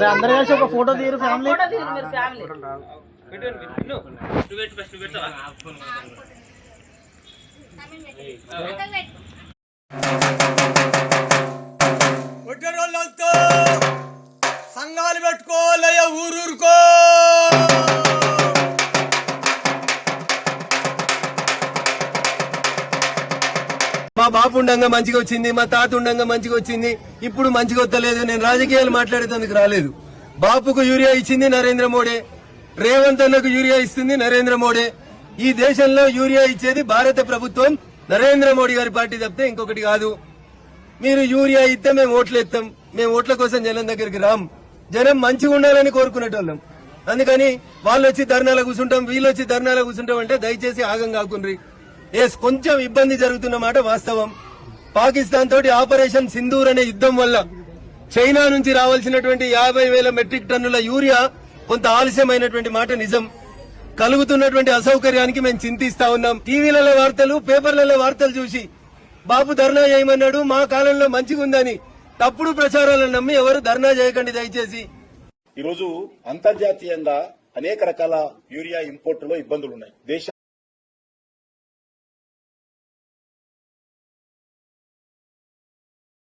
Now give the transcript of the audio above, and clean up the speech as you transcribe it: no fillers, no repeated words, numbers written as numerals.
అందరు కలిసి ఒక ఫోటో తీరు ఫ్యామిలీ ఒడ్డరోళ్ళంతా సంఘాలు పెట్టుకోవాలయ్య ఊరూరుకో. మా బాపు ఉండంగా మంచిగా వచ్చింది, మా తాత ఉండంగా మంచిగా వచ్చింది, ఇప్పుడు మంచిగా వస్తలేదు. నేను రాజకీయాలు మాట్లాడేందుకు రాలేదు. బాపుకు యూరియా ఇచ్చింది నరేంద్ర మోడీ, రేవంత్ అన్నకు యూరియా ఇస్తుంది నరేంద్ర మోడీ. ఈ దేశంలో యూరియా ఇచ్చేది భారత ప్రభుత్వం, నరేంద్ర మోడీ గారి పార్టీ తప్పితే ఇంకొకటి కాదు. మీరు యూరియా ఇస్తే మేము ఓట్లు ఎత్తాం, మేము ఓట్ల కోసం జనం దగ్గరికి రాం. జనం మంచిగా ఉండాలని కోరుకునేటోళ్ళం. అందుకని వాళ్ళు వచ్చి ధర్నాలు కూర్చుంటాం, వీళ్ళు వచ్చి ధర్నాలు కూర్చుంటాం అంటే దయచేసి ఆగం కాకుండ్రి. కొంచెం ఇబ్బంది జరుగుతున్న మాట వాస్తవం. పాకిస్తాన్ తోటి ఆపరేషన్ సింధూర్ అనే యుద్దం వల్ల చైనా నుంచి రావాల్సినటువంటి 50,000 మెట్రిక్ టన్నుల యూరియా కొంత ఆలస్యమైనటువంటి మాట నిజం. కలుగుతున్నటువంటి అసౌకర్యానికి మేము చింతిస్తా ఉన్నాం. టీవీలలో వార్తలు, పేపర్లలో వార్తలు చూసి బాబు ధర్నా చేయమన్నాడు, మా కాలంలో మంచిగా ఉందని తప్పుడు ప్రచారాలను నమ్మి ఎవరు ధర్నా చేయకండి దయచేసి. ఈరోజు అంతర్జాతీయంగా అనేక రకాల యూరియా ఇంపోర్టులో ఇబ్బందులున్నాయి. దేశ